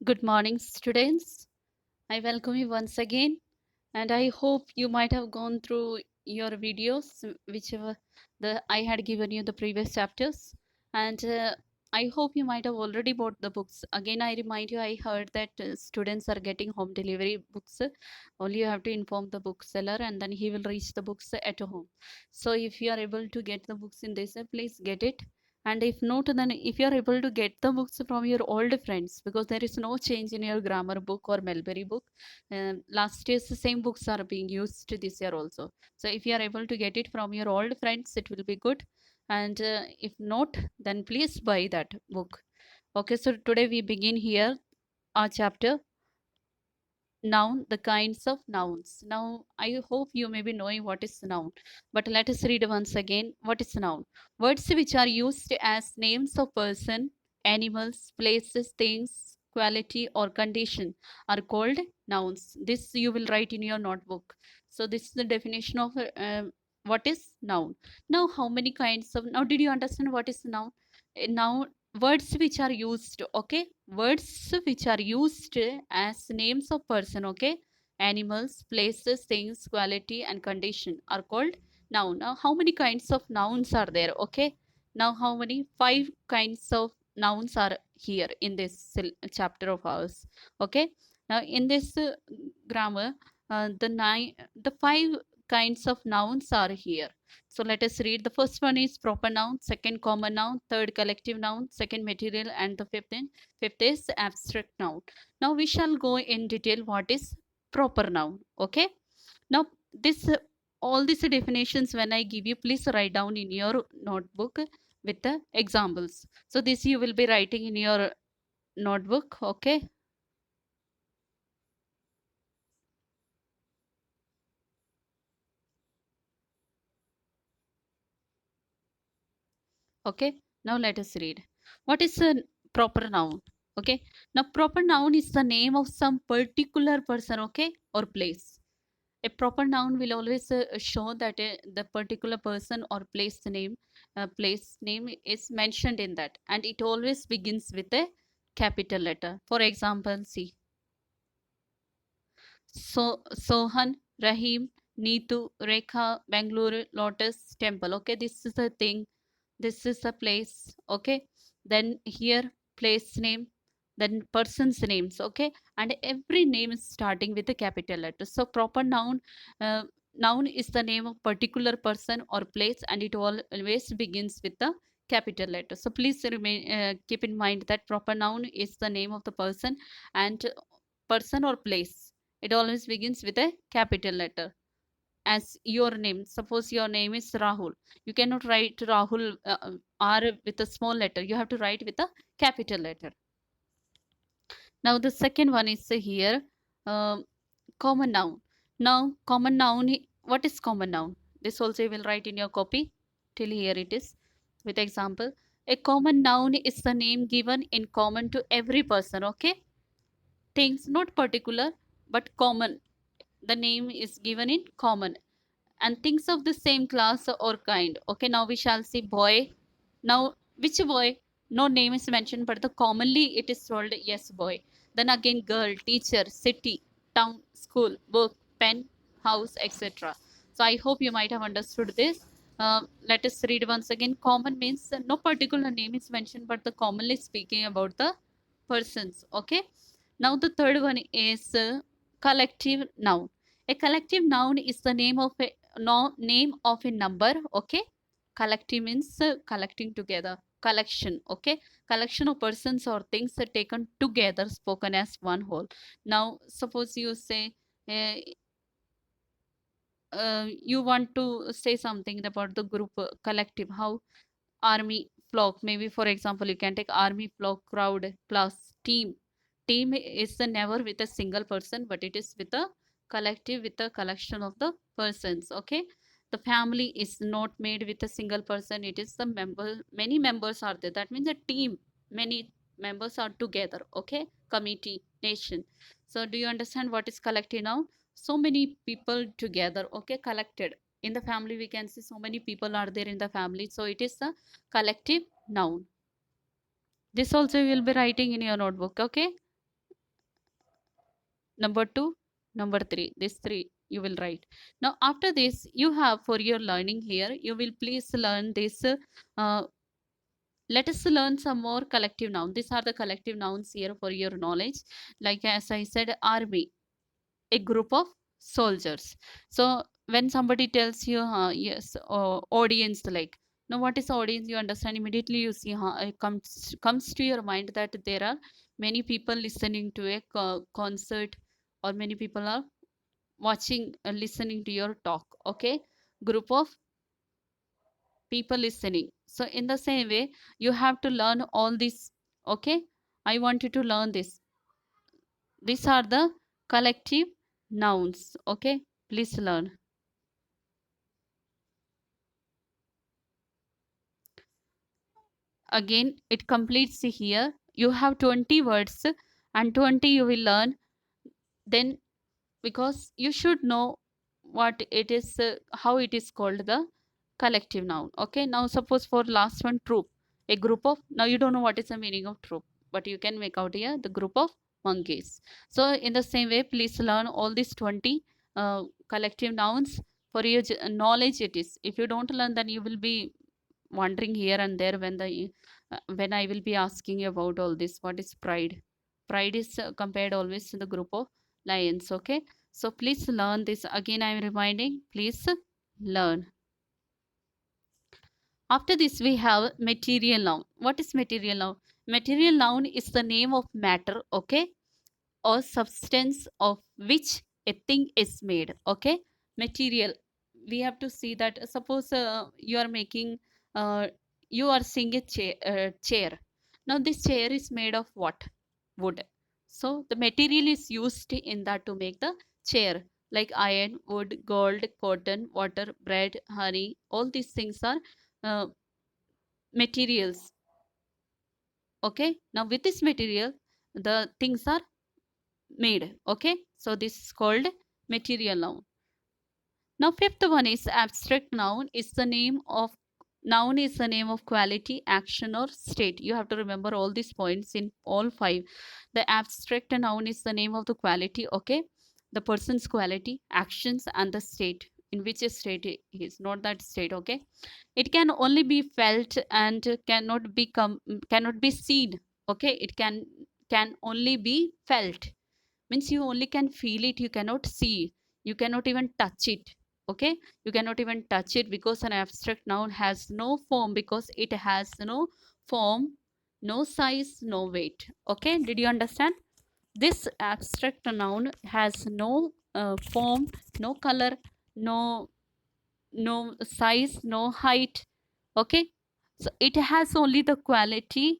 Good morning, students. I welcome you once again, and I hope you might have gone through your videos, whichever I had given you the previous chapters, and I hope you might have already bought the books. Again, I remind you, I heard that students are getting home delivery books. Only you have to inform the bookseller, and then he will reach the books at home. So, if you are able to get the books in this, please get it, and if not, then if you are able to get the books from your old friends, because there is no change in your grammar book or Melbury book. Last year's same books are being used this year also. So if you are able to get it from your old friends, it will be good. And if not, then please buy that book. Okay, so today we begin here our chapter noun, the kinds of nouns. Now, I hope you may be knowing what is noun, but let us read once again what is noun. Words which are used as names of person, animals, places, things, quality, or condition are called nouns. This you will write in your notebook. So, this is the definition of what is noun. Now, how many kinds of now did you understand what is noun? Now, words which are used, okay, words which are used as names of person, okay, animals, places, things, quality, and condition are called noun. Now how many kinds of nouns are there? Okay, now how many? Five kinds of nouns are here in this chapter of ours. Okay, now in this grammar, the five kinds of nouns are here. So let us read. The first one is proper noun, second common noun, third collective noun, second material, and the fifth is abstract noun. Now we shall go in detail what is proper noun. Okay. Now this all these definitions when I give you, please write down in your notebook with the examples. So this you will be writing in your notebook. Okay. Okay. Now let us read. What is a proper noun? Okay. Now proper noun is the name of some particular person, okay, or place. A proper noun will always show that the particular person or place name is mentioned in that, and it always begins with a capital letter. For example, see, Sohan, Rahim, Neetu, Rekha, Bangalore, Lotus, Temple. Okay, this is a thing. This is a place. Okay, then here place name, then person's names. Okay, and every name is starting with a capital letter. So proper noun, noun is the name of particular person or place, and it always begins with the capital letter. So please keep in mind that proper noun is the name of the person, and person or place, it always begins with a capital letter. As your name, suppose your name is Rahul, you cannot write Rahul R with a small letter, you have to write with a capital letter. Now the second one is here, um, common noun. Now common noun, what is common noun? This also you will write in your copy. Till here it is with example. A common noun is the name given in common to every person. Okay, things not particular but common, the name is given in common, and things of the same class or kind. Okay, now we shall see boy. Now which boy? No name is mentioned, but the commonly it is told yes boy. Then again girl, teacher, city, town, school, book, pen, house, etc. So I hope you might have understood this. Let us read once again. Common means no particular name is mentioned, but the commonly speaking about the persons. Okay, now the third one is collective noun. A collective noun is the name of a no, name of a number. Okay, collective means collecting together, collection. Okay, collection of persons or things are taken together, spoken as one whole. Now suppose you say you want to say something about the group, collective, how army, flock, maybe for example you can take army, flock, crowd, class, team. Team is the never with a single person, but it is with a collective, with a collection of the persons. Okay, the family is not made with a single person, it is the member, many members are there, that means a team, many members are together. Okay, committee, nation. So do you understand what is collective now? So many people together. Okay, collected. In the family we can see so many people are there in the family, so it is a collective noun. This also you will be writing in your notebook. Okay, number 2, number 3. This 3 you will write. Now after this, you have for your learning here, you will please learn this. Uh, let us learn some more collective nouns. These are the collective nouns here for your knowledge. Like as I said, army, a group of soldiers. So when somebody tells you, yes, audience, like, now what is audience, you understand immediately. You see, it comes to your mind that there are many people listening to a concert, or many people are watching, listening to your talk. Okay, group of people listening. So in the same way, you have to learn all this. Okay, I want you to learn this. These are the collective nouns. Okay, please learn. Again, it completes here. You have 20 words, and 20 you will learn. Then, because you should know what it is, how it is called the collective noun. Okay, now suppose for last one, troop, a group of, now you don't know what is the meaning of troop, but you can make out here the group of monkeys. So in the same way, please learn all these 20 collective nouns. For your knowledge it is. If you don't learn, then you will be wandering here and there when I will be asking you about all this. What is pride? Pride is compared always to the group of lions. Okay, so please learn this. Again, I am reminding, please learn. After this, we have material noun. What is material noun? Material noun is the name of matter, okay, or substance of which a thing is made. Okay, material. We have to see that. Suppose you are making, uh, you are seeing a chair. Now this chair is made of what? Wood. So the material is used in that to make the chair, like iron, wood, gold, cotton, water, bread, honey. All these things are uh, materials. Okay, now with this material, the things are made. Okay, so this is called material noun. Now fifth one is abstract noun. Is the name of noun is the name of quality, action, or state. You have to remember all these points in all five. The abstract noun is the name of the quality. Okay, the person's quality, actions, and the state, in which state he is, not that state. Okay, it can only be felt and cannot be seen. Okay, it can only be felt, means you only can feel it, you cannot see, you cannot even touch it. Okay, you cannot even touch it, because an abstract noun has no form, because it has no form, no size, no weight. Okay, did you understand? This abstract noun has no form, no color, no size, no height. Okay, so it has only the quality,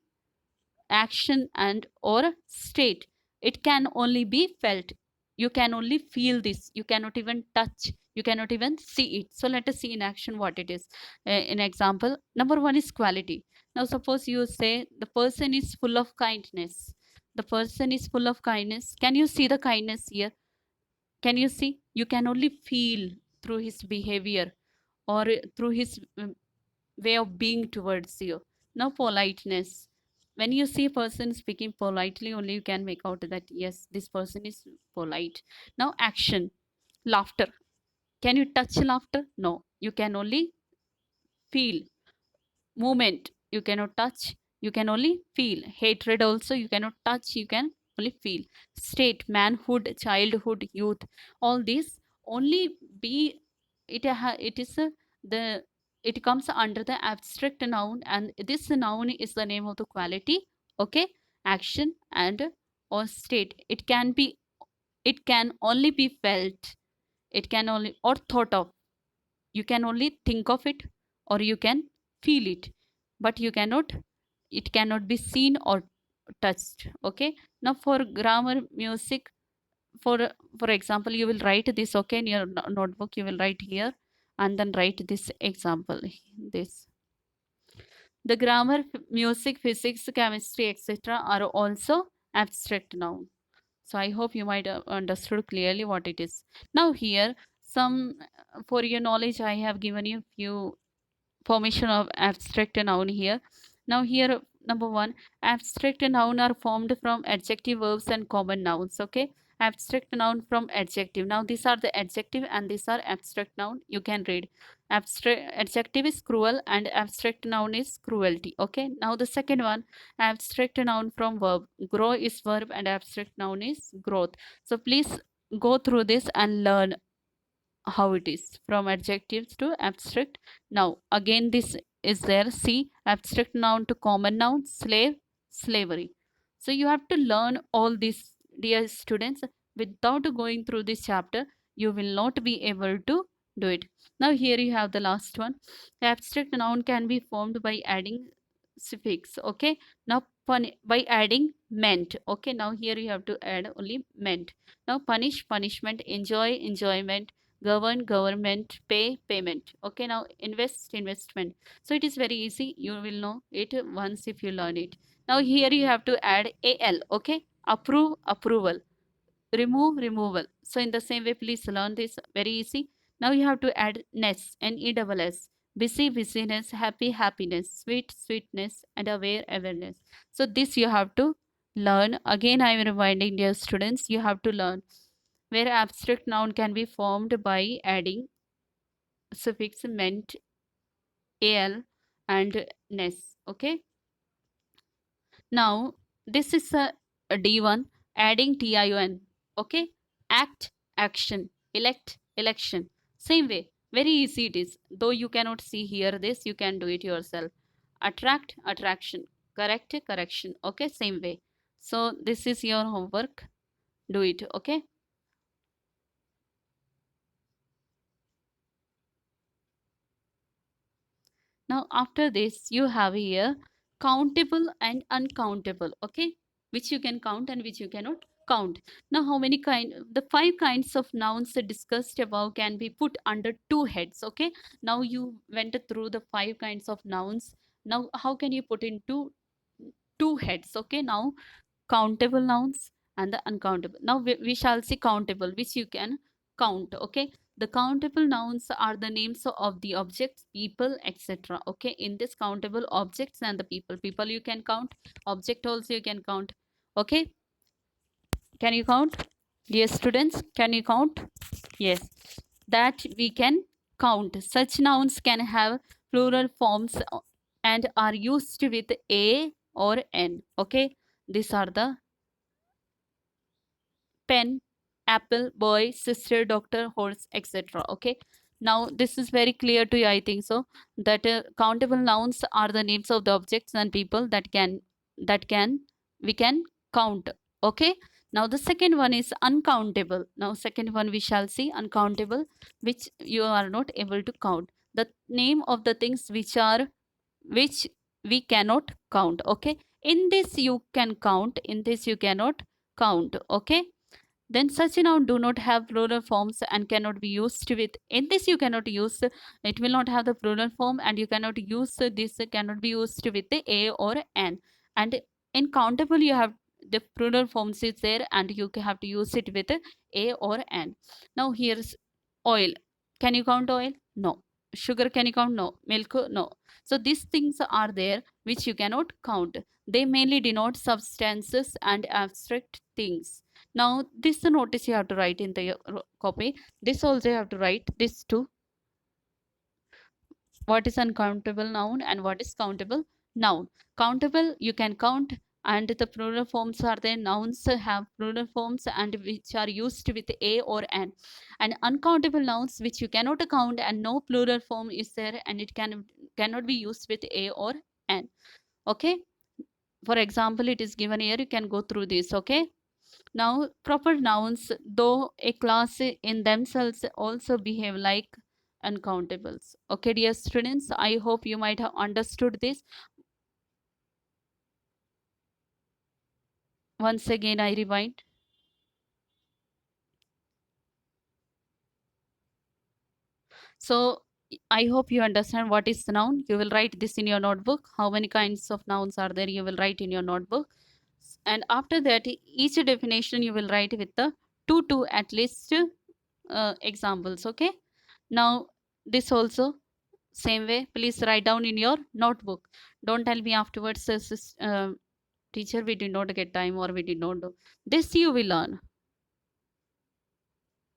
action, and or state. It can only be felt, you can only feel this, you cannot even touch, you cannot even see it. So let us see in action what it is. In example, number one is quality. Now suppose you say the person is full of kindness. The person is full of kindness. Can you see the kindness here? Can you see? You can only feel through his behavior, or through his way of being towards you. Now, politeness. When you see a person speaking politely, only you can make out that yes, this person is polite. Now, action. Laughter. Can you touch laughter? No. You can only feel. Movement. You cannot touch. You can only feel. Hatred also, you cannot touch. You can only feel. State, manhood, childhood, youth. All these only be. It is the it comes under the abstract noun, and this noun is the name of the quality. Okay, action, and or state. It can only be felt, it can only or thought of, you can only think of it, or you can feel it, but you cannot, it cannot be seen or touched. Okay, now for grammar, music, for for example, you will write this. Okay, in your notebook you will write here, and then write this example. This, the grammar, music, physics, chemistry, etc. are also abstract noun. So I hope you might have understood clearly what it is. Now here, some for your knowledge, I have given you few formation of abstract noun here. Now here, number one, abstract noun are formed from adjective verbs and common nouns. Okay, abstract noun from adjective. Now these are the adjective and these are abstract noun. You can read. Abstract adjective is cruel and abstract noun is cruelty. Okay. Now the second one, abstract noun from verb. Grow is verb and abstract noun is growth. So please go through this and learn how it is from adjectives to abstract. Now again this is there. See, abstract noun to common noun, slave, slavery. So you have to learn all this, dear students. Without going through this chapter you will not be able to do it. Now here you have the last one. Abstract noun can be formed by adding suffix. Okay. Now by adding meant. Okay. Now here you have to add only meant. Now punish, punishment, enjoy, enjoyment, govern, government, pay, payment. Okay. Now invest, investment. So it is very easy. You will know it once if you learn it. Now here you have to add al. Okay. Approve, approval, remove, removal. So in the same way please learn this, very easy. Now you have to add ness, NESS. Busy, busyness, happy, happiness, sweet, sweetness, and aware, awareness. So this you have to learn. Again I am reminding dear students, you have to learn where abstract noun can be formed by adding suffix meant, al, and ness. Okay. Now this is a D1, adding TION. Okay. Act, action, elect, election. Same way. Very easy it is. Though you cannot see here this, you can do it yourself. Attract, attraction. Correct, correction. Okay. Same way. So this is your homework. Do it. Okay. Now after this you have here countable and uncountable. Okay. Which you can count and which you cannot count. Now how many the five kinds of nouns discussed above can be put under two heads. Okay. Now you went through the five kinds of nouns. Now how can you put into two heads? Okay. Now countable nouns and the uncountable. Now we shall see countable, which you can count. Okay. The countable nouns are the names of the objects, people, etc. Okay. In this countable objects and the people you can count, object also you can count. Okay. Can you count, dear students? Can you count? Yes, that we can count. Such nouns can have plural forms and are used with a or n. Okay. These are the pen, apple, boy, sister, doctor, horse, etc. Okay. Now this is very clear to you, I think so, that countable nouns are the names of the objects and people that can we can count. Okay. Now the second one is uncountable. Now second one we shall see uncountable, which you are not able to count. The name of the things which we cannot count. Okay. In this you can count, in this you cannot count. Okay. Then such a noun do not have plural forms and cannot be used with. In this you cannot use, it will not have the plural form and you cannot use this, cannot be used with the a or an. And in countable you have the plural forms is there and you have to use it with a or an. Now here's oil. Can you count oil? No. Sugar, can you count? No. Milk? No. So these things are there which you cannot count. They mainly denote substances and abstract things. Now this notice you have to write in the copy. This also you have to write this too. What is uncountable noun and what is countable noun? Countable you can count and the plural forms are there. Nouns have plural forms and which are used with a or an. And uncountable nouns which you cannot count and no plural form is there and it cannot be used with a or an. Okay. For example, it is given here. You can go through this. Okay. Now, proper nouns, though a class in themselves, also behave like uncountables. Okay, dear students, I hope you might have understood this. Once again, I rewind. So, I hope you understand what is noun. You will write this in your notebook. How many kinds of nouns are there? You will write in your notebook. And after that, each definition you will write with the two at least examples. Okay. Now, this also same way, please write down in your notebook. Don't tell me afterwards, teacher, we did not get time or we did not do. This you will learn.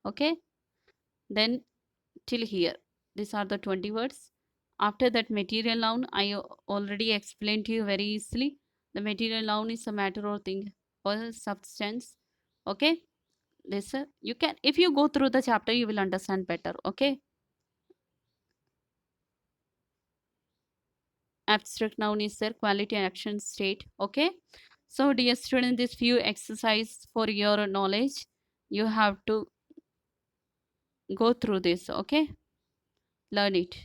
Okay, then till here, these are the 20 words. After that, material noun, I already explained to you very easily. The material noun is a matter or thing or a substance. Okay, this you can, if you go through the chapter, you will understand better. Okay, abstract noun is their quality, action, state. Okay, so dear student, this few exercise for your knowledge, you have to go through this. Okay, learn it,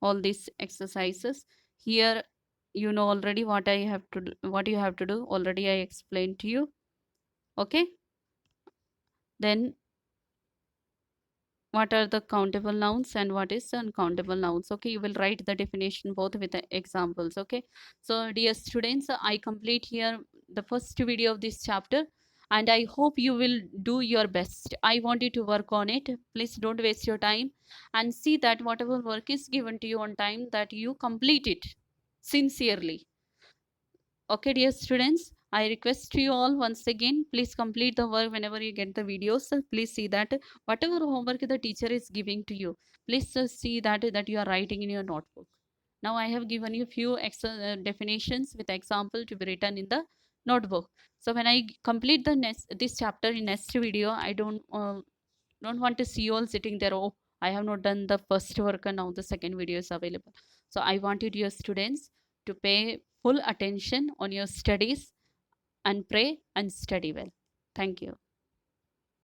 all these exercises. Here you know already what I have to do, what you have to do already, I explained to you. Okay, then what are the countable nouns and what is uncountable nouns? Okay, you will write the definition both with the examples. Okay, so dear students, I complete here the first video of this chapter, and I hope you will do your best. I want you to work on it. Please don't waste your time, and see that whatever work is given to you on time, that you complete it sincerely. Okay, dear students, I request you all once again, please complete the work whenever you get the videos. Please see that whatever homework the teacher is giving to you, please see that you are writing in your notebook. Now I have given you few definitions with example to be written in the notebook. So when I complete the next this chapter in next video, I don't want to see you all sitting there. Oh, I have not done the first work and now the second video is available. So I wanted your students to pay full attention on your studies and pray and study well. Thank you.